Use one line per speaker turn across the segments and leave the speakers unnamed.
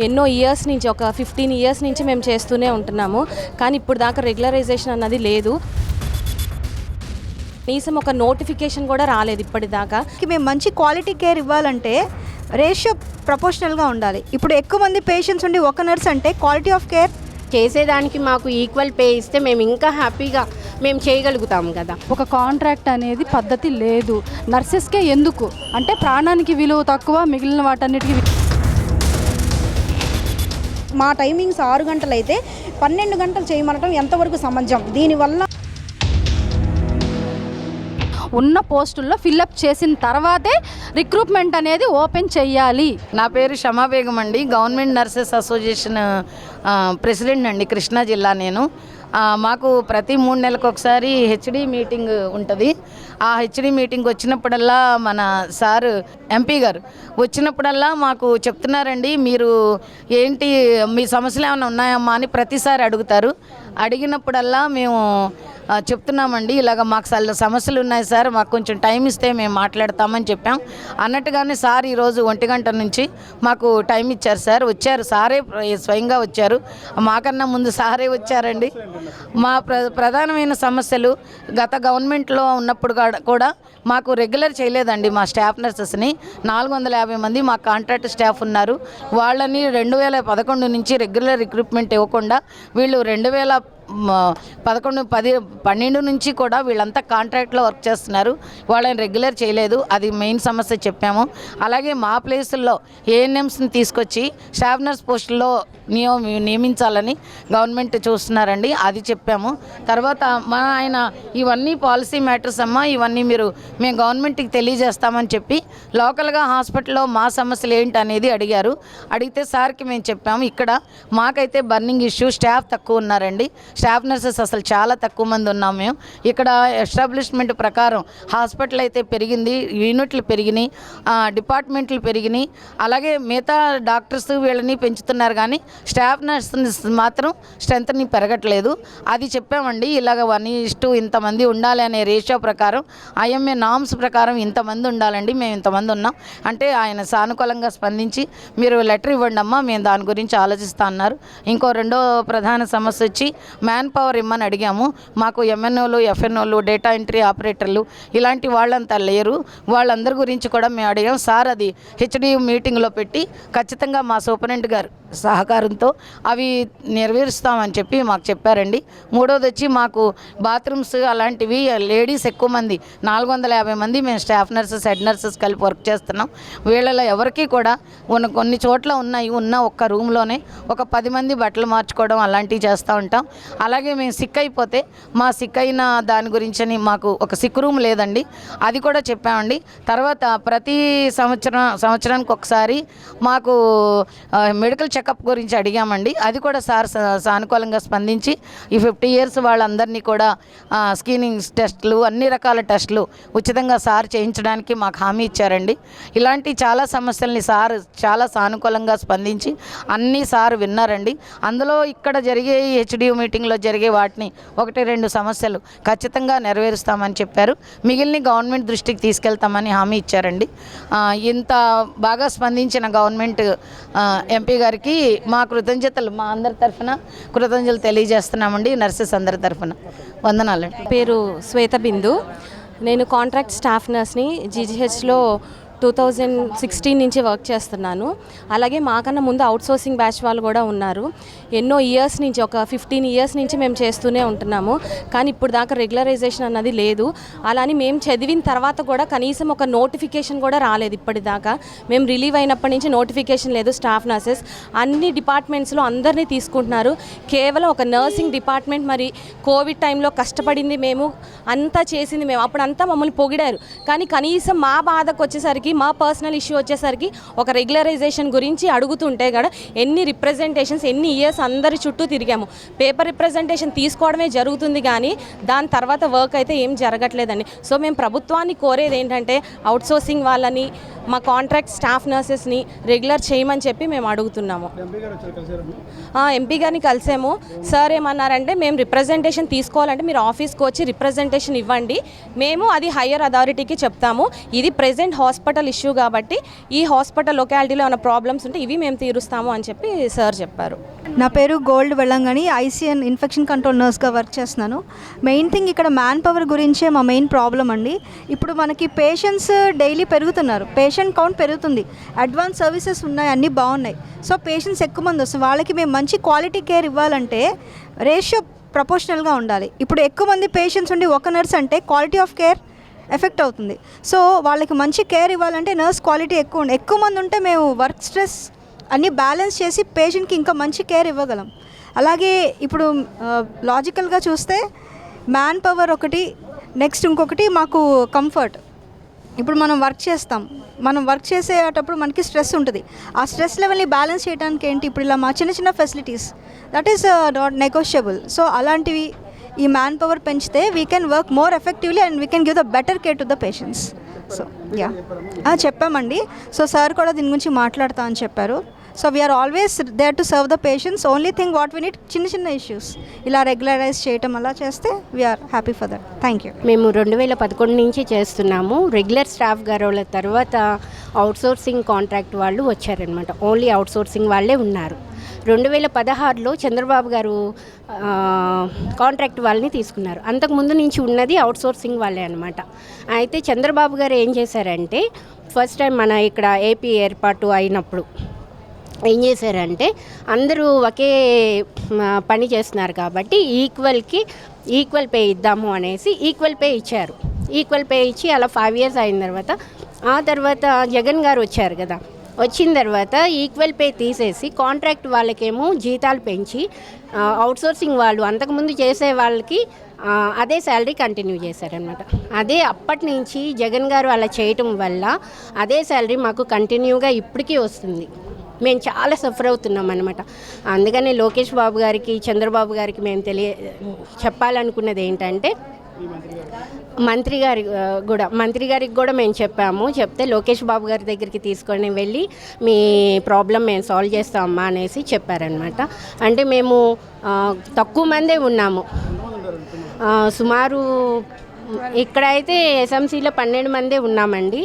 ఎన్నో ఇయర్స్ నుంచి ఒక 15 ఇయర్స్ నుంచి మేము చేస్తూనే ఉంటున్నాము. కానీ ఇప్పుడు దాకా రెగ్యులరైజేషన్ అన్నది లేదు. కనీసం ఒక నోటిఫికేషన్ కూడా రాలేదు ఇప్పటిదాకా.
మేము మంచి క్వాలిటీ కేర్ ఇవ్వాలంటే రేషియో ప్రపోర్షనల్గా ఉండాలి. ఇప్పుడు ఎక్కువ మంది పేషెంట్స్ ఉండి ఒక నర్స్ అంటే క్వాలిటీ ఆఫ్ కేర్
చేసేదానికి మాకు ఈక్వల్ పే ఇస్తే మేము ఇంకా హ్యాపీగా మేము చేయగలుగుతాము కదా.
ఒక కాంట్రాక్ట్ అనేది పద్ధతి లేదు. నర్సెస్కే ఎందుకు అంటే ప్రాణానికి విలువ తక్కువ, మిగిలిన వాటన్నిటికీ.
మా టైమింగ్స్ 6 గంటలు అయితే 12 గంటలు చేయమనటం ఎంతవరకు సమంజసం? దీనివల్ల
ఉన్న పోస్టుల్లో ఫిల్అప్ చేసిన తర్వాతే రిక్రూట్మెంట్ అనేది ఓపెన్ చేయాలి.
నా పేరు షమా బేగం అండి. గవర్నమెంట్ నర్సెస్ అసోసియేషన్ ప్రెసిడెంట్ అండి, కృష్ణా జిల్లా. నేను మాకు ప్రతి 3 నెలలకు ఒకసారి హెచ్డి మీటింగ్ ఉంటుంది. ఆ హెచ్డి మీటింగ్ వచ్చినప్పుడల్లా మన సార్ ఎంపీ గారు వచ్చినప్పుడల్లా మాకు చెప్తున్నారండి, మీరు ఏంటి మీ సమస్యలు ఏమైనా ఉన్నాయమ్మా అని ప్రతిసారి అడుగుతారు. అడిగినప్పుడల్లా మేము చెప్తున్నామండి, ఇలాగ మాకు సమస్యలు ఉన్నాయి సార్, మాకు కొంచెం టైం ఇస్తే మేము మాట్లాడతామని చెప్పాం. అన్నట్టుగానే సార్ ఈరోజు 1 గంట నుంచి మాకు టైం ఇచ్చారు సార్. వచ్చారు సారే, స్వయంగా వచ్చారు. మాకన్నా ముందు సారే వచ్చారండి. మా ప్రధానమైన సమస్యలు గత గవర్నమెంట్లో ఉన్నప్పుడు కూడా మాకు రెగ్యులర్ చేయలేదండి. మా స్టాఫ్ నర్సెస్ని 450 మంది మా కాంట్రాక్ట్ స్టాఫ్ ఉన్నారు. వాళ్ళని 2011 నుంచి రెగ్యులర్ రిక్రూట్మెంట్ ఇవ్వకుండా వీళ్ళు 2012 నుంచి కూడా వీళ్ళంతా కాంట్రాక్ట్లో వర్క్ చేస్తున్నారు. వాళ్ళని రెగ్యులర్ చేయలేదు. అది మెయిన్ సమస్య చెప్పాము. అలాగే మా ప్లేసుల్లో ఏఎన్ఎంస్ని తీసుకొచ్చి స్టాఫ్ నర్స్ పోస్టుల్లో నియమించాలని గవర్నమెంట్ చూస్తున్నారండి. అది చెప్పాము. తర్వాత ఆయన ఇవన్నీ పాలసీ మ్యాటర్స్ అమ్మా, ఇవన్నీ మేము గవర్నమెంట్కి తెలియజేస్తామని చెప్పి లోకల్గా హాస్పిటల్లో మా సమస్యలు ఏంటి అనేది అడిగారు. అడిగితే సార్కి మేము చెప్పాము, ఇక్కడ మాకైతే బర్నింగ్ ఇష్యూ, స్టాఫ్ తక్కువ ఉన్నారండి. స్టాఫ్ నర్సెస్ అసలు చాలా తక్కువ మంది ఉన్నాం మేము. ఇక్కడ ఎస్టాబ్లిష్మెంట్ ప్రకారం హాస్పిటల్ అయితే పెరిగింది, యూనిట్లు పెరిగినాయి, డిపార్ట్మెంట్లు పెరిగినాయి. అలాగే మిగతా డాక్టర్స్ వీళ్ళని పెంచుతున్నారు, కానీ స్టాఫ్ నర్సెస్ మాత్రం స్ట్రెంత్ని పెరగట్లేదు. అది చెప్పామండి. ఇలాగ 1:1 ఇంతమంది ఉండాలి అనే రేషియో ప్రకారం, ఐఎంఏ నామ్స్ ప్రకారం ఇంతమంది ఉండాలండి, మేము ఇంతమంది ఉన్నాం అంటే ఆయన సానుకూలంగా స్పందించి మీరు లెటర్ ఇవ్వండి అమ్మా, మేము దాని గురించి ఆలోచిస్తా అన్నారు. ఇంకో రెండో ప్రధాన సమస్య వచ్చి మ్యాన్ పవర్ ఇమ్మని అడిగాము. మాకు ఎంఎన్ఓలు, ఎఫ్ఎన్ఓలు, డేటా ఎంట్రీ ఆపరేటర్లు ఇలాంటి వాళ్ళంతా లేరు. వాళ్ళందరి గురించి కూడా మేము అడిగాం. సార్ అది హెచ్డి మీటింగ్లో పెట్టి ఖచ్చితంగా మా సూపరింటెండెంట్ గారు సహకారంతో అవి నెరవేరుస్తామని చెప్పి మాకు చెప్పారండి. మూడోది వచ్చి మాకు బాత్రూమ్స్ అలాంటివి లేడీస్ ఎక్కువ మంది 450 మంది మేము స్టాఫ్ నర్సెస్, హెడ్ నర్సెస్ కలిపి వర్క్ చేస్తున్నాం. వీళ్ళలో ఎవరికి కూడా కొన్ని చోట్ల ఉన్న ఒక్క రూమ్లోనే ఒక 10 మంది బట్టలు మార్చుకోవడం అలాంటివి చేస్తూ ఉంటాం. అలాగే మేము సిక్ అయిపోతే మా సిక్ అయిన దాని గురించి మాకు ఒక సిక్ రూమ్ లేదండి, అది కూడా చెప్పామండి. తర్వాత ప్రతి సంవత్సరానికి ఒకసారి మాకు మెడికల్ చెకప్ గురించి అడిగామండి. అది కూడా సార్ సానుకూలంగా స్పందించి ఈ 50 ఇయర్స్ వాళ్ళందరినీ కూడా స్క్రీనింగ్ టెస్టులు, అన్ని రకాల టెస్టులు ఉచితంగా సార్ చేయించడానికి మాకు హామీ ఇచ్చారండి. ఇలాంటి చాలా సమస్యల్ని సార్ చాలా సానుకూలంగా స్పందించి అన్నీ సార్ విన్నారండి. అందులో ఇక్కడ జరిగే హెచ్డియు మీటింగ్లో జరిగే వాటిని 1-2 సమస్యలు ఖచ్చితంగా నెరవేరుస్తామని చెప్పారు. మిగిలిన గవర్నమెంట్ దృష్టికి తీసుకెళ్తామని హామీ ఇచ్చారండి. ఇంత బాగా స్పందించిన గవర్నమెంట్ ఎంపీ గారికి మా కృతజ్ఞతలు, మా అందరి తరఫున కృతజ్ఞతలు తెలియజేస్తున్నామండి. నర్సెస్ అందరి తరఫున వందనాలండి.
పేరు శ్వేత బిందు. నేను కాంట్రాక్ట్ స్టాఫ్ నర్స్ని జీజీహెచ్లో 2016 నుంచి వర్క్ చేస్తున్నాను. అలాగే మాకన్నా ముందు అవుట్సోర్సింగ్ బ్యాచ్ వాళ్ళు కూడా ఉన్నారు. ఎన్నో ఇయర్స్ నుంచి ఒక 15 ఇయర్స్ నుంచి మేము చేస్తూనే ఉంటున్నాము. కానీ ఇప్పుడు దాకా రెగ్యులరైజేషన్ అన్నది లేదు. అలానే మేము చదివిన తర్వాత కూడా కనీసం ఒక నోటిఫికేషన్ కూడా రాలేదు ఇప్పటిదాకా. మేము రిలీవ్ అయినప్పటి నుంచి నోటిఫికేషన్ లేదు. స్టాఫ్ నర్సెస్ అన్ని డిపార్ట్మెంట్స్లో అందరినీ తీసుకుంటున్నారు. కేవలం ఒక నర్సింగ్ డిపార్ట్మెంట్ మరి కోవిడ్ టైంలో కష్టపడింది మేము, అంతా చేసింది మేము, అప్పుడంతా మమ్మల్ని పొగిడారు. కానీ కనీసం మా బాధకు వచ్చేసరికి, మా పర్సనల్ ఇష్యూ వచ్చేసరికి ఒక రెగ్యులరైజేషన్ గురించి అడుగుతుంటే కూడా ఎన్ని రిప్రజెంటేషన్స్, ఎన్ని ఇయర్స్ అందరి చుట్టూ తిరిగాము. పేపర్ రిప్రజెంటేషన్ తీసుకోవడమే జరుగుతుంది, కానీ దాని తర్వాత వర్క్ అయితే ఏం జరగట్లేదండి. సో మేము ప్రభుత్వాన్ని కోరేది ఏంటంటే అవుట్సోర్సింగ్ వాళ్ళని, మా కాంట్రాక్ట్ స్టాఫ్ నర్సెస్ని రెగ్యులర్ చేయమని చెప్పి మేము అడుగుతున్నాము. ఎంపీ గారిని కలిసాము. సార్ ఏమన్నారంటే, మేము రిప్రజెంటేషన్ తీసుకోవాలంటే మీరు ఆఫీస్కి వచ్చి రిప్రజెంటేషన్ ఇవ్వండి, మేము అది హయ్యర్ అథారిటీకి చెప్తాము. ఇది ప్రెజెంట్ హాస్పిటల్ హాస్పిటల్ ఇష్యూ కాబట్టి ఈ హాస్పిటల్ లొకాలిటీలో ఏమైనా ప్రాబ్లమ్స్ ఉంటే ఇవి మేము తీరుస్తాము అని చెప్పి సార్ చెప్పారు.
నా పేరు గోల్డ్ వెళ్ళంగని, ఐసీఎన్ ఇన్ఫెక్షన్ కంట్రోల్ నర్స్గా వర్క్ చేస్తున్నాను. మెయిన్ థింగ్ ఇక్కడ మ్యాన్ పవర్ గురించే మా మెయిన్ ప్రాబ్లం అండి. ఇప్పుడు మనకి పేషెంట్స్ డైలీ పెరుగుతున్నారు, పేషెంట్ కౌంట్ పెరుగుతుంది, అడ్వాన్స్ సర్వీసెస్ ఉన్నాయి, అన్నీ బాగున్నాయి. సో పేషెంట్స్ ఎక్కువ మంది వస్తారు. వాళ్ళకి మేము మంచి క్వాలిటీ కేర్ ఇవ్వాలంటే రేషియో ప్రపోర్షనల్గా ఉండాలి. ఇప్పుడు ఎక్కువ మంది పేషెంట్స్ ఉండి ఒక నర్స్ అంటే క్వాలిటీ ఆఫ్ కేర్ ఎఫెక్ట్ అవుతుంది. సో వాళ్ళకి మంచి కేర్ ఇవ్వాలంటే నర్స్ క్వాలిటీ ఎక్కువ మంది ఉంటే మేము వర్క్ స్ట్రెస్ అన్నీ బ్యాలెన్స్ చేసి పేషెంట్కి ఇంకా మంచి కేర్ ఇవ్వగలం. అలాగే ఇప్పుడు లాజికల్గా చూస్తే మ్యాన్ పవర్ ఒకటి, నెక్స్ట్ ఇంకొకటి మాకు కంఫర్ట్. ఇప్పుడు మనం వర్క్ చేసేటప్పుడు మనకి స్ట్రెస్ ఉంటుంది. ఆ స్ట్రెస్ లెవెల్ని బ్యాలెన్స్ చేయడానికి ఏంటి, ఇప్పుడు ఇలా మా చిన్న facilities that is not negotiable. So అలాంటివి ఈ మ్యాన్ పవర్ పెంచితే we can work more effectively and we can give the better care to the patients. So చెప్పామండి. సో సార్ కూడా దీని గురించి మాట్లాడతా అని చెప్పారు. So we are always there to serve the patients. Only thing what we need చిన్న issues ఇలా regularize చేయటం అలా చేస్తే we are happy for that. Thank you.
మేము 2011 నుంచి చేస్తున్నాము. రెగ్యులర్ స్టాఫ్ గారు తర్వాత అవుట్సోర్సింగ్ కాంట్రాక్ట్ వాళ్ళు వచ్చారనమాట. ఓన్లీ అవుట్సోర్సింగ్ వాళ్ళే ఉన్నారు. 2016లో చంద్రబాబు గారు కాంట్రాక్ట్ వాళ్ళని తీసుకున్నారు. అంతకుముందు నుంచి ఉన్నది అవుట్సోర్సింగ్ వాళ్ళే అనమాట. అయితే చంద్రబాబు గారు ఏం చేశారంటే ఫస్ట్ టైం మన ఇక్కడ ఏపీ ఏర్పాటు అయినప్పుడు ఏం చేశారంటే అందరూ ఒకే పని చేస్తున్నారు కాబట్టి ఈక్వల్ పే ఇద్దాము అనేసి ఈక్వల్ పే ఇచ్చారు. ఈక్వల్ పే ఇచ్చి అలా 5 years అయిన తర్వాత జగన్ గారు వచ్చారు కదా, వచ్చిన తర్వాత ఈక్వల్ పే తీసేసి కాంట్రాక్ట్ వాళ్ళకేమో జీతాలు పెంచి అవుట్సోర్సింగ్ వాళ్ళు అంతకుముందు చేసే వాళ్ళకి అదే శాలరీ కంటిన్యూ చేశారనమాట. అదే అప్పటి నుంచి జగన్ గారు అలా చేయటం వల్ల అదే శాలరీ మాకు కంటిన్యూగా ఇప్పటికీ వస్తుంది. మేము చాలా సఫర్ అవుతున్నాం అనమాట. అందుకనే లోకేష్ బాబు గారికి, చంద్రబాబు గారికి మేము చెప్పాలనుకున్నది ఏంటంటే మంత్రి గారికి కూడా మేము చెప్తే లోకేష్ బాబు గారి దగ్గరికి తీసుకొని వెళ్ళి మీ ప్రాబ్లం మేము సాల్వ్ చేస్తామమ్మా అనేసి చెప్పారనమాట. అంటే మేము తక్కువ మందే ఉన్నాము. సుమారు ఇక్కడైతే ఎస్ఎంసీలో 12 మందే ఉన్నామండి.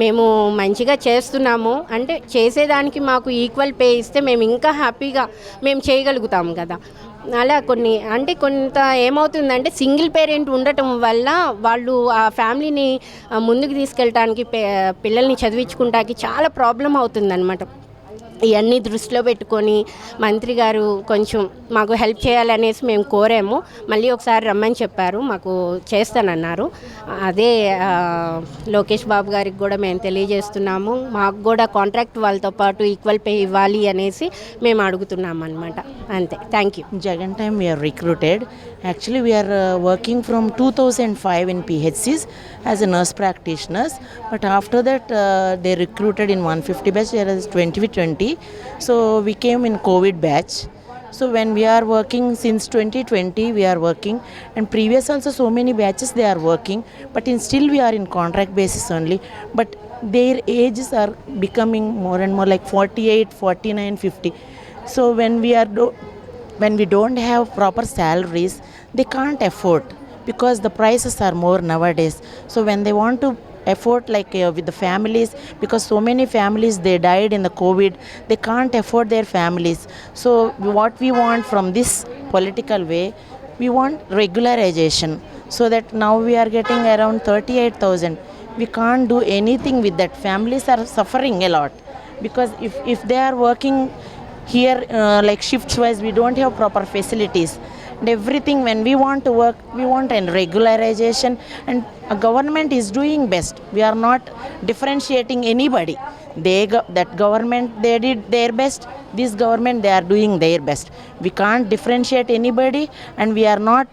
మేము మంచిగా చేస్తున్నాము. అంటే చేసేదానికి మాకు ఈక్వల్ పే ఇస్తే మేము ఇంకా హ్యాపీగా మేము చేయగలుగుతాము కదా. అలా కొంత ఏమవుతుందంటే సింగిల్ పేరెంట్ ఉండటం వల్ల వాళ్ళు ఆ ఫ్యామిలీని ముందుకు తీసుకెళ్ళటానికి పిల్లల్ని చదివించుకుంటానికి చాలా ప్రాబ్లం అవుతుందన్నమాట. ఇవన్నీ దృష్టిలో పెట్టుకొని మంత్రి గారు కొంచెం మాకు హెల్ప్ చేయాలనేసి మేము కోరాము. మళ్ళీ ఒకసారి రమ్మని చెప్పారు, మాకు చేస్తానన్నారు. అదే లోకేష్ బాబు గారికి కూడా మేము తెలియజేస్తున్నాము. మాకు కూడా కాంట్రాక్ట్ వాళ్ళతో పాటు ఈక్వల్ పే ఇవ్వాలి అనేసి మేము అడుగుతున్నాము అనమాట. అంతే. Thank you.
Jagan time we are recruited. Actually we are working from 2005 in PHCs as a nurse practitioners, but after that they recruited in 150 batch, there is 2020. So we came in COVID batch. So when we are working since 2020 we are working, and previous also so many batches they are working, but still we are in contract basis only, but their ages are becoming more and more like 48, 49, 50. So when we don't have proper salaries, they can't afford because the prices are more nowadays. So when they want to afford with the families, because so many families they died in the COVID, they can't afford their families. So what we want from this political way, we want regularization, so that now we are getting around 38,000. We can't do anything with that. Families are suffering a lot because if they are working here like shifts wise, we don't have proper facilities and everything. When we want to work, we want a regularization, and a government is doing best. We are not differentiating anybody. That government they did their best, this government they are doing their best. We can't differentiate anybody, and we are not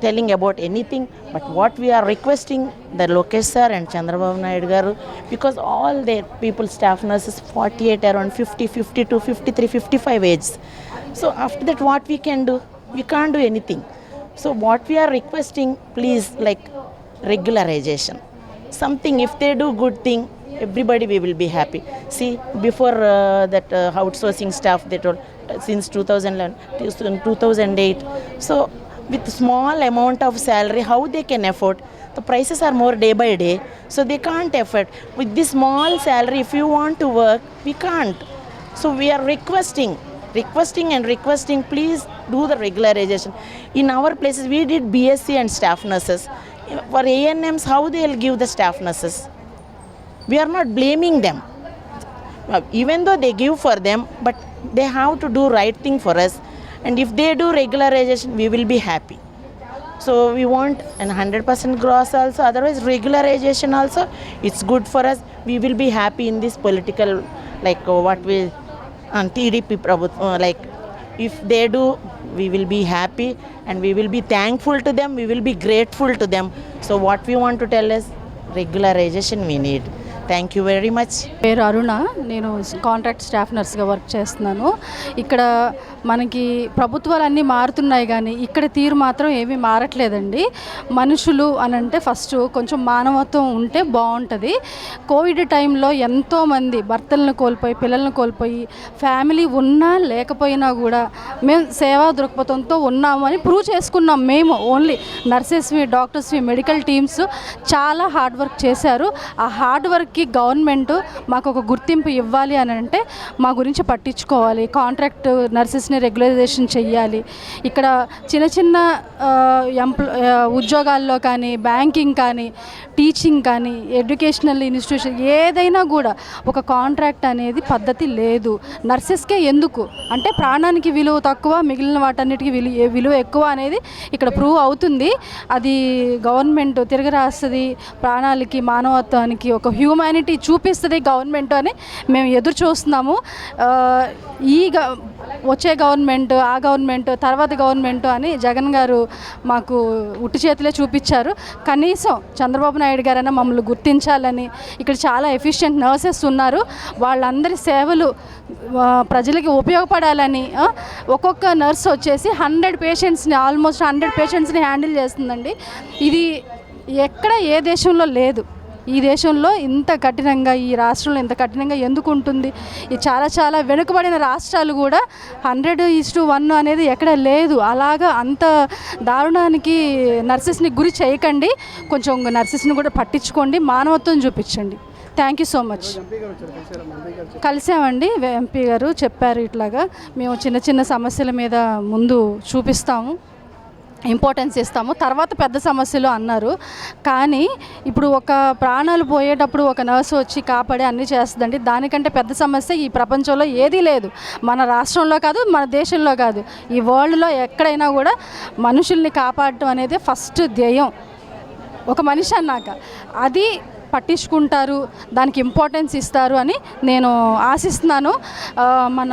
telling about anything, but what we are requesting the Lokesh sir and Chandrababu Naidu garu, because all their people, staff nurses 48, around 50, 52, 53, 55 ages. So after that what we can do? We can't do anything. So what we are requesting, please, like regularization, something. If they do good thing, everybody we will be happy. See, before that outsourcing staff they told since 2011 2008, so with small amount of salary how they can afford. The prices are more day by day, so they can't afford. With this small salary, if you want to work, we can't. So we are requesting, please do the regularization. In our places, we did BSc and staff nurses. For ANMs, how they will give the staff nurses? We are not blaming them. Even though they give for them, but they have to do right thing for us. And if they do regularization, we will be happy. So we want an 100% gross also, otherwise regularization also, it's good for us. We will be happy in this political, like what we, TDP, like if they do, we will be happy and we will be thankful to them, we will be grateful to them. So what we want to tell is regularization we need. Thank you very much.
పేరు అరుణ, నేను contract staff నర్స్గా work చేస్తున్నాను. ఇక్కడ మనకి ప్రభుత్వాలు అన్నీ మారుతున్నాయి కానీ ఇక్కడ తీరు మాత్రం ఏమీ మారట్లేదండి. మనుషులు అని అంటే ఫస్ట్ కొంచెం మానవత్వం ఉంటే బాగుంటుంది. కోవిడ్ టైంలో ఎంతోమంది భర్తలను కోల్పోయి పిల్లలను కోల్పోయి ఫ్యామిలీ ఉన్నా లేకపోయినా కూడా మేము సేవా దృక్పథంతో ఉన్నాము అని ప్రూవ్ చేసుకున్నాం. మేము ఓన్లీ నర్సెస్వి, డాక్టర్స్వి, మెడికల్ టీమ్స్ చాలా హార్డ్ వర్క్ చేశారు. ఆ హార్డ్ వర్క్ గవర్నమెంట్ మాకు ఒక గుర్తింపు ఇవ్వాలి అని అంటే మా గురించి పట్టించుకోవాలి. కాంట్రాక్ట్ నర్సెస్ని రెగ్యులరైజేషన్ చెయ్యాలి. ఇక్కడ చిన్న చిన్న ఉద్యోగాల్లో కానీ, బ్యాంకింగ్ కానీ, టీచింగ్ కానీ, ఎడ్యుకేషనల్ ఇన్స్టిట్యూషన్ ఏదైనా కూడా ఒక కాంట్రాక్ట్ అనేది పద్ధతి లేదు. నర్సెస్కే ఎందుకు అంటే ప్రాణానికి విలువ తక్కువ, మిగిలిన వాటన్నిటికీ విలువ ఎక్కువ అనేది ఇక్కడ ప్రూవ్ అవుతుంది. అది గవర్నమెంట్ తిరగరాస్తుంది. ప్రాణాలకి, మానవత్వానికి ఒక హ్యూమానిటీ చూపిస్తుంది గవర్నమెంట్ అని మేము ఎదురు చూస్తున్నాము. వచ్చే గవర్నమెంట్, ఆ గవర్నమెంట్, తర్వాత గవర్నమెంట్ అని జగన్ గారు మాకు ఉట్టి చేతులే చూపించారు. కనీసం చంద్రబాబు నాయుడు గారైనా మమ్మల్ని గుర్తించాలని, ఇక్కడ చాలా ఎఫిషియెంట్ నర్సెస్ ఉన్నారు, వాళ్ళందరి సేవలు ప్రజలకి ఉపయోగపడాలని ఒక్కొక్క నర్స్ వచ్చేసి 100 పేషెంట్స్ని, ఆల్మోస్ట్ 100 పేషెంట్స్ని హ్యాండిల్ చేస్తుందండి. ఇది ఎక్కడ ఏ దేశంలో లేదు. ఈ దేశంలో ఇంత కఠినంగా, ఈ రాష్ట్రంలో ఇంత కఠినంగా ఎందుకు ఉంటుంది? ఈ చాలా వెనుకబడిన రాష్ట్రాలు కూడా 100:1 అనేది ఎక్కడ లేదు. అలాగా అంత దారుణానికి నర్సెస్ని గురి చేయకండి. కొంచెం నర్సెస్ని కూడా పట్టించుకోండి, మానవత్వం చూపించండి. Thank you so much. కలిసామండి, ఎంపీ గారు చెప్పారు ఇట్లాగా మేము చిన్న సమస్యల మీద ముందు చూపిస్తాము, ఇంపార్టెన్స్ ఇస్తాము, తర్వాత పెద్ద సమస్యలు అన్నారు. కానీ ఇప్పుడు ఒక ప్రాణాలు పోయేటప్పుడు ఒక నర్సు వచ్చి కాపాడి అన్నీ చేస్తుందండి. దానికంటే పెద్ద సమస్య ఈ ప్రపంచంలో ఏదీ లేదు. మన రాష్ట్రంలో కాదు, మన దేశంలో కాదు, ఈ వరల్డ్లో ఎక్కడైనా కూడా మనుషుల్ని కాపాడటం అనేది ఫస్ట్ ధ్యేయం ఒక మనిషి అన్నాక. అది పట్టించుకుంటారు, దానికి ఇంపార్టెన్స్ ఇస్తారు అని నేను ఆశిస్తున్నాను. మన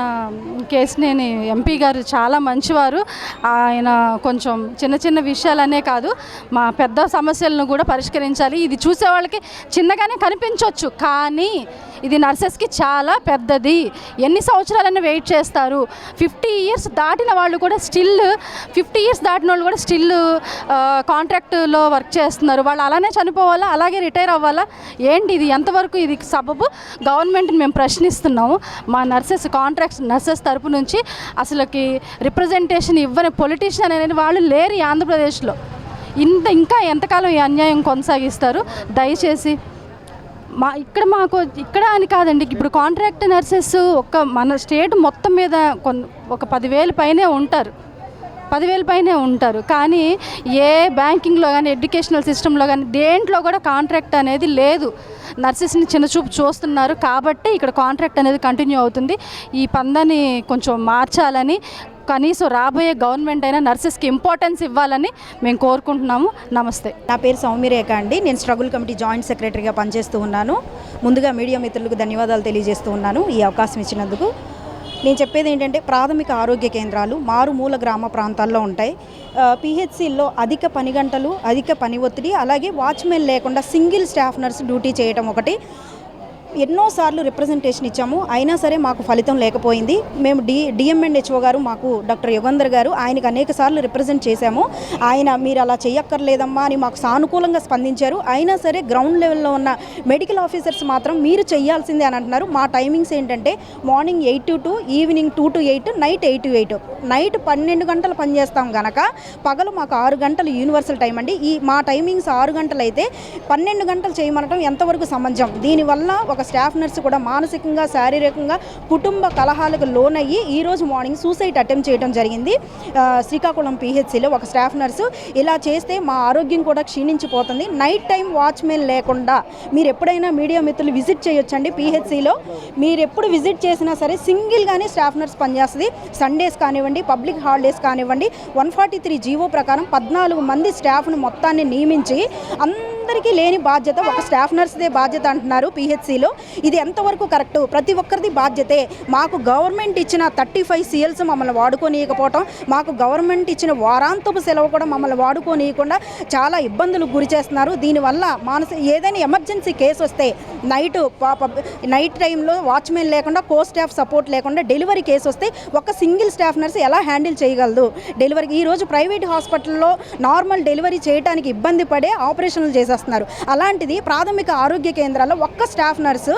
కేసినేని ఎంపీ గారు చాలా మంచివారు. ఆయన కొంచెం చిన్న విషయాలనే కాదు, మా పెద్ద సమస్యలను కూడా పరిష్కరించాలి. ఇది చూసే వాళ్ళకి చిన్నగానే కనిపించవచ్చు, కానీ ఇది నర్సెస్కి చాలా పెద్దది. ఎన్ని సంవత్సరాలైనా వెయిట్ చేస్తారు. 50 ఇయర్స్ దాటిన వాళ్ళు కూడా స్టిల్, 50 ఇయర్స్ దాటిన వాళ్ళు కూడా స్టిల్ కాంట్రాక్ట్లో వర్క్ చేస్తున్నారు. వాళ్ళు అలానే చనిపోవాలా, అలాగే రిటైర్ అవ్వాలా? ఏంటి ఇది? ఎంతవరకు ఇది సబబు? గవర్నమెంట్ని మేము ప్రశ్నిస్తున్నాము. మా కాంట్రాక్ట్ నర్సెస్ తరపు నుంచి అసలుకి రిప్రజెంటేషన్ ఇవ్వని పొలిటీషియన్ అనేది వాళ్ళు లేరు ఈ ఆంధ్రప్రదేశ్లో. ఇంకా ఎంతకాలం ఈ అన్యాయం కొనసాగిస్తారు? దయచేసి ఇక్కడ అని కాదండి, ఇప్పుడు కాంట్రాక్ట్ నర్సెస్ మన స్టేట్ మొత్తం మీద ఒక 10,000 పైనే ఉంటారు, 10,000 పైనే ఉంటారు. కానీ ఏ బ్యాంకింగ్లో కానీ, ఎడ్యుకేషనల్ సిస్టంలో కానీ దేంట్లో కూడా కాంట్రాక్ట్ అనేది లేదు. నర్సెస్ని చిన్నచూపు చూస్తున్నారు కాబట్టి ఇక్కడ కాంట్రాక్ట్ అనేది కంటిన్యూ అవుతుంది. ఈ పందాన్ని కొంచెం మార్చాలని, కనీసం రాబోయే గవర్నమెంట్ అయినా నర్సెస్కి ఇంపార్టెన్స్ ఇవ్వాలని మేము కోరుకుంటున్నాము. నమస్తే.
నా పేరు సౌమ్యరేఖ అండి. నేను స్ట్రగుల్ కమిటీ జాయింట్ సెక్రటరీగా పనిచేస్తూ ఉన్నాను. ముందుగా మీడియా మిత్రులకు ధన్యవాదాలు తెలియజేస్తూ ఉన్నాను ఈ అవకాశం ఇచ్చినందుకు. నేను చెప్పేది ఏంటంటే, ప్రాథమిక ఆరోగ్య కేంద్రాలు మారుమూల గ్రామ ప్రాంతాల్లో ఉంటాయి. పిహెచ్సిల్లో అధిక పని గంటలు, అధిక పని ఒత్తిడి, అలాగే వాచ్మెన్ లేకుండా సింగిల్ స్టాఫ్ నర్స్ డ్యూటీ చేయటం ఒకటి. ఎన్నోసార్లు రిప్రజెంటేషన్ ఇచ్చాము, అయినా సరే మాకు ఫలితం లేకపోయింది. మేము డిఎంఎండ్హెచ్ఓ గారు, మాకు డాక్టర్ యుగంధర్ గారు, ఆయనకు అనేక సార్లు రిప్రజెంట్ చేశాము. ఆయన మీరు అలా చేయక్కర్లేదమ్మా అని మాకు సానుకూలంగా స్పందించారు. అయినా సరే గ్రౌండ్ లెవెల్లో ఉన్న మెడికల్ ఆఫీసర్స్ మాత్రం మీరు చేయాల్సిందే అని అంటున్నారు. మా టైమింగ్స్ ఏంటంటే morning 8 to 2, evening 2 to 8, night 8 to 8. Night 12 గంటలు పనిచేస్తాం కనుక పగలు మాకు 6 గంటలు యూనివర్సల్ టైం అండి. మా టైమింగ్స్ 6 గంటలు అయితే 12 గంటలు చేయమనటం ఎంతవరకు సమంజసం? దీనివల్ల ఒక స్టాఫ్ నర్స్ కూడా మానసికంగా, శారీరకంగా కుటుంబ కలహాలకు లోనయ్యి ఈరోజు మార్నింగ్ సూసైడ్ అటెంప్ట్ చేయడం జరిగింది శ్రీకాకుళం పిహెచ్సిలో ఒక స్టాఫ్ నర్సు. ఇలా చేస్తే మా ఆరోగ్యం కూడా క్షీణించిపోతుంది. నైట్ టైం వాచ్మెన్ లేకుండా మీరు ఎప్పుడైనా మీడియా మిత్రులు విజిట్ చేయొచ్చండి పిహెచ్సిలో. మీరు ఎప్పుడు విజిట్ చేసినా సరే సింగిల్గానే స్టాఫ్ నర్స్ పనిచేస్తుంది. సండేస్ కానివ్వండి, పబ్లిక్ హాలిడేస్ కానివ్వండి, 143 జీవో ప్రకారం 14 మంది స్టాఫ్ను మొత్తాన్ని నియమించి అందరికీ లేని బాధ్యత ఒక స్టాఫ్ నర్స్దే బాధ్యత అంటున్నారు పిహెచ్సిలో. ఇది ఎంతవరకు కరెక్టు? ప్రతి ఒక్కరిది బాధ్యతే. మాకు గవర్నమెంట్ ఇచ్చిన 35 CLs మమ్మల్ని వాడుకోనీయకపోవటం, మాకు గవర్నమెంట్ ఇచ్చిన వారాంతపు సెలవు కూడా మమ్మల్ని వాడుకోనీయకుండా చాలా ఇబ్బందులకు గురి చేస్తున్నారు. దీనివల్ల ఏదైనా ఎమర్జెన్సీ కేసు వస్తే నైట్ టైంలో వాచ్మెన్ లేకుండా, కో స్టాఫ్ సపోర్ట్ లేకుండా డెలివరీ కేసు వస్తే ఒక సింగిల్ స్టాఫ్ నర్స్ ఎలా హ్యాండిల్ చేయగలదు డెలివరీ? ఈరోజు ప్రైవేట్ హాస్పిటల్లో నార్మల్ డెలివరీ చేయడానికి ఇబ్బంది పడే ఆపరేషన్లు చేసేస్తున్నారు. అలాంటిది ప్రాథమిక ఆరోగ్య కేంద్రాల్లో ఒక్క స్టాఫ్ నర్సు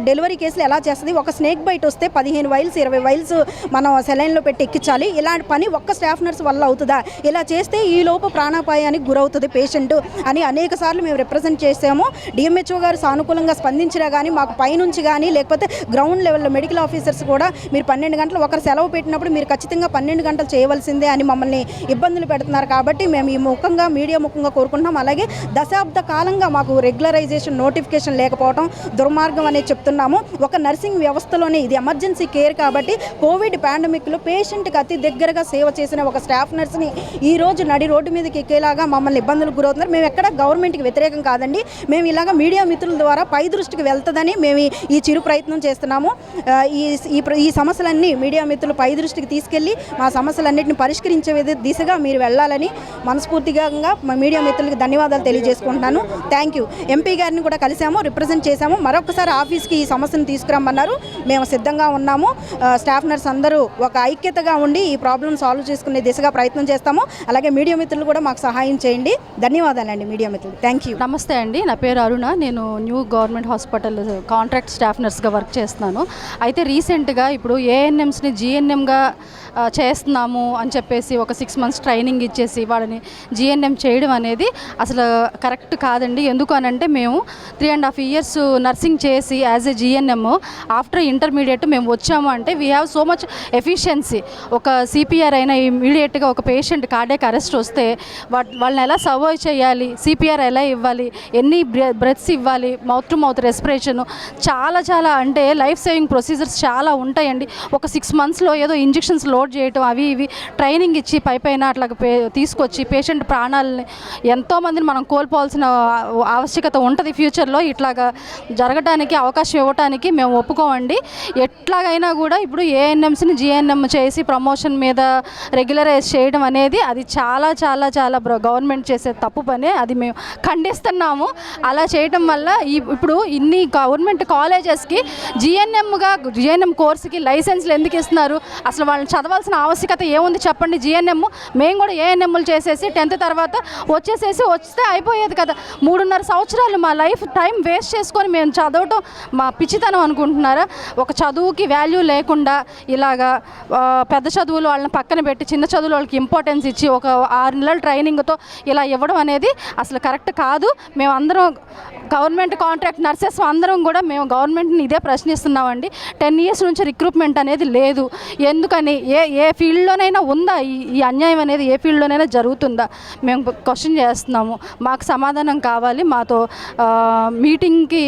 డెలివరీ కేసులు ఎలా చేస్తుంది? ఒక స్నేక్ బైట్ వస్తే 15 వైల్స్ 20 వైల్స్ మనం సెలైన్లో పెట్టి ఎక్కించాలి. ఇలాంటి పని ఒక్క స్టాఫ్ నర్స్ వల్ల అవుతుందా? ఇలా చేస్తే ఈ లోపు ప్రాణాపాయానికి గురవుతుంది పేషెంట్ అని అనేక సార్లు మేము రిప్రజెంట్ చేసాము. డిఎంహెచ్ఓ గారు సానుకూలంగా స్పందించినా కానీ మాకు పైనుంచి కానీ లేకపోతే గ్రౌండ్ లెవెల్లో మెడికల్ ఆఫీసర్స్ కూడా మీరు 12 గంటలు ఒకరు సెలవు పెట్టినప్పుడు మీరు ఖచ్చితంగా 12 గంటలు చేయవలసిందే అని మమ్మల్ని ఇబ్బందులు పెడుతున్నారు. కాబట్టి మేము ఈ ముఖంగా మీడియా ముఖంగా కోరుకుంటున్నాం. అలాగే దశాబ్ద కాలంగా మాకు రెగ్యులరైజేషన్ నోటిఫికేషన్ లేకపోవడం దుర్మార్గం అనేది చెప్తున్నాము. ఒక నర్సింగ్ వ్యవస్థలోనే ఇది ఎమర్జెన్సీ కేర్ కాబట్టి కోవిడ్ పాండమిక్లో పేషెంట్కి అతి దగ్గరగా సేవ చేసిన ఒక స్టాఫ్ నర్స్ని ఈరోజు నడి రోడ్డు మీదకి ఎక్కేలాగా మమ్మల్ని ఇబ్బందులకు గురవుతున్నారు. మేము ఎక్కడ గవర్నమెంట్కి వ్యతిరేకం కాదండి. మేము ఇలాగ మీడియా మిత్రుల ద్వారా పై దృష్టికి వెళ్తుందని మేము ఈ చిరు ప్రయత్నం చేస్తున్నాము. ఈ సమస్యలన్నీ మీడియా మిత్రులు పై దృష్టికి తీసుకెళ్ళి మా సమస్యలన్నింటినీ పరిష్కరించే దిశగా మీరు వెళ్ళాలని మనస్ఫూర్తిగా మా మీడియా మిత్రులకు ధన్యవాదాలు తెలియజేసుకుంటున్నాను. Thank you. ఎంపీ గారిని కూడా కలిసాము, రిప్రజెంట్ చేశాము. మరొకసారి ఆఫీస్కి ఈ సమస్యను తీసుకురమ్మన్నారు. మేము సిద్ధంగా ఉన్నాము. స్టాఫ్ నర్స్ అందరూ ఒక ఐక్యతగా ఉండి ఈ ప్రాబ్లం సాల్వ్ చేసుకునే దిశగా ప్రయత్నం చేస్తాము. అలాగే మీడియా మిత్రులు కూడా మాకు సహాయం చేయండి. ధన్యవాదాలండి మీడియా మిత్రులు. Thank you.
నమస్తే అండి, నా పేరు అరుణ. నేను new government hospital contract staff నర్స్గా వర్క్ చేస్తున్నాను. అయితే రీసెంట్గా ఇప్పుడు ఏఎన్ఎంస్ని జిఎన్ఎంగా చేస్తున్నాము అని చెప్పేసి ఒక 6 months ట్రైనింగ్ ఇచ్చేసి వాళ్ళని జిఎన్ఎం చేయడం అనేది అసలు కరెక్ట్ కాదండి. ఎందుకు అని అంటే మేము 3.5 years నర్సింగ్ చేసి as a GNM after intermediate మేము వచ్చాము అంటే we have so much efficiency. ఒక సిపిఆర్ అయినా ఇమీడియట్గా ఒక పేషెంట్ కార్డియాక్ అరెస్ట్ వస్తే వాళ్ళని ఎలా సర్వైవ్ చేయాలి, సిపిఆర్ ఎలా ఇవ్వాలి, ఎన్ని బ్రెత్స్ ఇవ్వాలి, మౌత్ టు మౌత్ రెస్పిరేషన్, చాలా అంటే లైఫ్ సేవింగ్ ప్రొసీజర్స్ చాలా ఉంటాయండి. ఒక 6 monthsలో ఏదో ఇంజెక్షన్స్ లోడ్ చేయటం అవి ఇవి ట్రైనింగ్ ఇచ్చి పైన అట్లా తీసుకొచ్చి పేషెంట్ ప్రాణాలని ఎంతోమందిని మనం కోల్పోవాల్సిన ఆవశ్యకత ఉంటుంది. ఫ్యూచర్లో ఇట్లాగా జరగడానికి అవకాశం ఇవ్వడానికి మేము ఒప్పుకోమండి. ఎట్లాగైనా కూడా ఇప్పుడు ఏఎన్ఎంస్ని జిఎన్ఎం చేసి ప్రమోషన్ మీద రెగ్యులరైజ్ చేయడం అనేది అది చాలా గవర్నమెంట్ చేసే తప్పు పని. అది మేము ఖండిస్తున్నాము. అలా చేయడం వల్ల ఇప్పుడు ఇన్ని గవర్నమెంట్ కాలేజెస్కి జిఎన్ఎం కోర్సుకి లైసెన్స్లు ఎందుకు ఇస్తున్నారు? అసలు వాళ్ళని చదవాల్సిన ఆవశ్యకత ఏముంది చెప్పండి? జిఎన్ఎం మేము కూడా ఏఎన్ఎంలు చేసేసి 10th తర్వాత వస్తే అయిపోయేది కదా. 3.5 సంవత్సరాలు మా లైఫ్ టైం వేస్ట్ చేసుకొని మేము చదవటం మా పిచ్చితనం అనుకుంటున్నారా? ఒక చదువుకి వాల్యూ లేకుండా ఇలాగా పెద్ద చదువులు వాళ్ళని పక్కన పెట్టి చిన్న చదువులు వాళ్ళకి ఇంపార్టెన్స్ ఇచ్చి ఒక 6 నెలల ట్రైనింగ్తో ఇలా ఇవ్వడం అనేది అసలు కరెక్ట్ కాదు. మేము అందరం గవర్నమెంట్ కాంట్రాక్ట్ నర్సెస్ అందరం కూడా మేము గవర్నమెంట్ని ఇదే ప్రశ్నిస్తున్నామండి. 10 years నుంచి రిక్రూట్మెంట్ అనేది లేదు. ఎందుకని? ఏ ఫీల్డ్లోనైనా ఉందా ఈ అన్యాయం అనేది? ఏ ఫీల్డ్లోనైనా జరుగుతుందా? మేము క్వశ్చన్ చేస్తున్నాము. మాకు సమాధానం కావాలి. మాతో మీటింగ్కి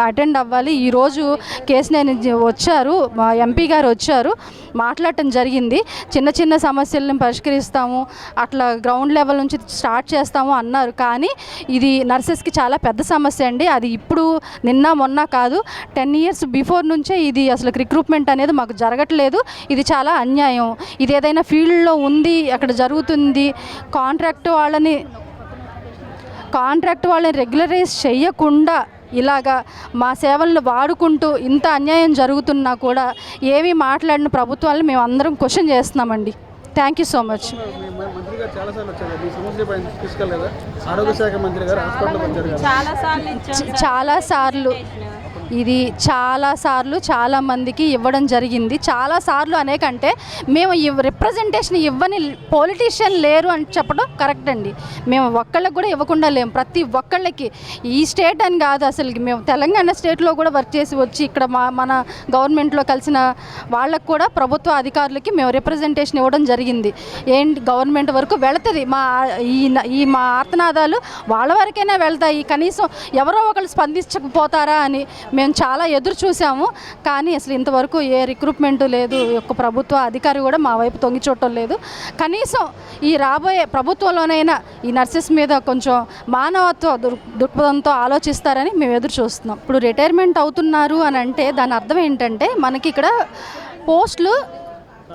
అటెండ్ అవ్వాలి. ఈరోజు కేసినేని వచ్చారు, మా ఎంపీ గారు వచ్చారు, మాట్లాడటం జరిగింది. చిన్న సమస్యలను పరిష్కరిస్తాము, అట్లా గ్రౌండ్ లెవెల్ నుంచి స్టార్ట్ చేస్తాము అన్నారు. కానీ ఇది నర్సెస్కి చాలా పెద్ద సమస్య అండి. అది ఇప్పుడు నిన్న మొన్న కాదు, 10 years బిఫోర్ నుంచే ఇది అసలు రిక్రూట్మెంట్ అనేది మాకు జరగట్లేదు. ఇది చాలా అన్యాయం. ఇది ఏదైనా ఫీల్డ్లో ఉంది, అక్కడ జరుగుతుంది. కాంట్రాక్ట్ వాళ్ళని రెగ్యులరైజ్ చేయకుండా ఇలాగా మా సేవలను వాడుకుంటూ ఇంత అన్యాయం జరుగుతున్నా కూడా ఏమీ మాట్లాడిన ప్రభుత్వాలను మేము అందరం క్వశ్చన్ చేస్తున్నామండి. Thank you so much.
మంత్రి గారు చాలాసార్లు వచ్చారు, మీ సమస్య పైన తీసుకెళ్ళలేదా? ఆరోగ్య శాఖ మంత్రి గారు హాస్పిటల్కి వచ్చారు కదా.
చాలాసార్లు ఇది చాలాసార్లు చాలామందికి ఇవ్వడం జరిగింది. చాలాసార్లు అనేకంటే మేము రిప్రజెంటేషన్ ఇవ్వని పొలిటీషియన్ లేరు అని చెప్పడం కరెక్ట్ అండి. మేము ఒక్కళ్ళకి కూడా ఇవ్వకుండా లేము. ప్రతి ఒక్కళ్ళకి ఈ స్టేట్ అని కాదు, అసలు మేము తెలంగాణ స్టేట్లో కూడా వర్క్ చేసి వచ్చి ఇక్కడ మన గవర్నమెంట్లో కలిసిన వాళ్ళకు కూడా ప్రభుత్వ అధికారులకి మేము రిప్రజెంటేషన్ ఇవ్వడం జరిగింది. ఏంటి గవర్నమెంట్ వరకు వెళుతుంది, మా ఆర్తనాదాలు వాళ్ళ వరకైనా వెళ్తాయి, కనీసం ఎవరో ఒకళ్ళు స్పందించకపోతారా అని మేము చాలా ఎదురు చూసాము. కానీ అసలు ఇంతవరకు ఏ రిక్రూట్మెంట్ లేదు, ఒక్క ప్రభుత్వ అధికారి కూడా మా వైపు తొంగి చూడటం లేదు. కనీసం ఈ రాబోయే ప్రభుత్వంలోనైనా ఈ నర్సెస్ మీద కొంచెం మానవత్వ దృక్పథంతో ఆలోచిస్తారని మేము ఎదురు చూస్తున్నాం. ఇప్పుడు రిటైర్మెంట్ అవుతున్నారు అని అంటే దాని అర్థం ఏంటంటే మనకి ఇక్కడ పోస్టులు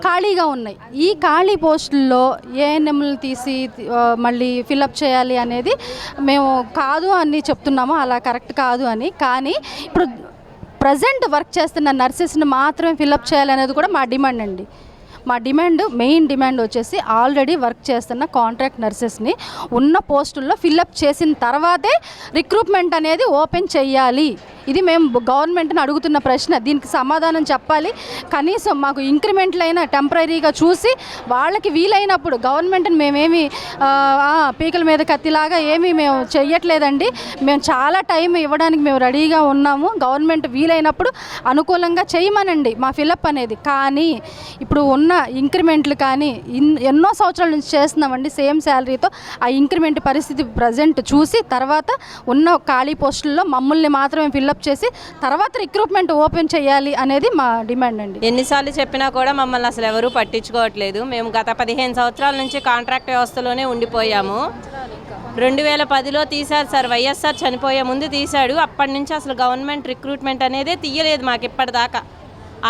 ఖాళీగా ఉన్నాయి. ఈ ఖాళీ పోస్టుల్లో ఏఎన్ఎంలు తీసి మళ్ళీ ఫిలప్ చేయాలి అనేది మేము కాదు అని చెప్తున్నాము, అలా కరెక్ట్ కాదు అని. కానీ ఇప్పుడు ప్రజెంట్ వర్క్ చేస్తున్న నర్సెస్ని మాత్రమే ఫిలప్ చేయాలి అనేది కూడా మా డిమాండ్ అండి. మా మెయిన్ డిమాండ్ వచ్చేసి ఆల్రెడీ వర్క్ చేస్తున్న కాంట్రాక్ట్ నర్సెస్ని ఉన్న పోస్టుల్లో ఫిల్అప్ చేసిన తర్వాతే రిక్రూట్మెంట్ అనేది ఓపెన్ చేయాలి. ఇది మేము గవర్నమెంట్ని అడుగుతున్న ప్రశ్న. దీనికి సమాధానం చెప్పాలి. కనీసం మాకు ఇంక్రిమెంట్లైనా టెంపరీగా చూసి వాళ్ళకి వీలైనప్పుడు గవర్నమెంట్ని మేమేమి పీకల మీద కత్తిలాగా ఏమీ మేము చెయ్యట్లేదండి. మేము చాలా టైం ఇవ్వడానికి మేము రెడీగా ఉన్నాము. గవర్నమెంట్ వీలైనప్పుడు అనుకూలంగా చేయమనండి మా ఫిలప్ అనేది. కానీ ఇప్పుడు ఉన్న ఇంక్రిమెంట్లు కానీ ఎన్నో సంవత్సరాల నుంచి చేస్తున్నామండి సేమ్ శాలరీతో. ఆ ఇంక్రిమెంట్ పరిస్థితి ప్రజెంట్ చూసి తర్వాత ఉన్న ఖాళీ పోస్టుల్లో మమ్మల్ని మాత్రమే ఫిల్అప్ చేసి తర్వాత రిక్రూట్మెంట్ ఓపెన్ చేయాలి అనేది మా డిమాండ్ అండి.
ఎన్నిసార్లు చెప్పినా కూడా మమ్మల్ని అసలు ఎవరూ పట్టించుకోవట్లేదు. మేము గత 15 సంవత్సరాల నుంచి కాంట్రాక్ట్ వ్యవస్థలోనే ఉండిపోయాము. 2010లో తీశారు సార్, వైఎస్ఆర్ చనిపోయే ముందు తీశాడు. అప్పటి నుంచి అసలు గవర్నమెంట్ రిక్రూట్మెంట్ అనేది తీయలేదు మాకు ఇప్పటిదాకా.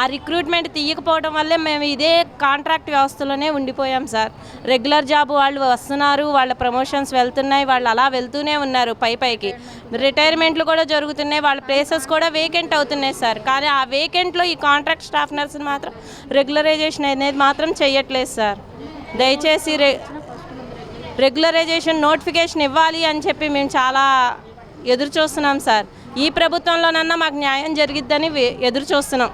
ఆ రిక్రూట్మెంట్ తీయకపోవడం వల్లే మేము ఇదే కాంట్రాక్ట్ వ్యవస్థలోనే ఉండిపోయాం సార్. రెగ్యులర్ జాబ్ వాళ్ళు వస్తున్నారు, వాళ్ళ ప్రమోషన్స్ వెళ్తున్నాయి, వాళ్ళు అలా వెళ్తూనే ఉన్నారు పైకి. రిటైర్మెంట్లు కూడా జరుగుతున్నాయి, వాళ్ళ ప్లేసెస్ కూడా వేకెంట్ అవుతున్నాయి సార్. కానీ ఆ వేకెంట్లో ఈ కాంట్రాక్ట్ స్టాఫ్ నర్సులు మాత్రం రెగ్యులరైజేషన్ అనేది మాత్రం చేయట్లేదు సార్. దయచేసి రెగ్యులరైజేషన్ నోటిఫికేషన్ ఇవ్వాలి అని చెప్పి మేము చాలా ఎదురు చూస్తున్నాం సార్. ఈ ప్రభుత్వంలోనన్నా మాకు న్యాయం జరిగిద్దని ఎదురు చూస్తున్నాం.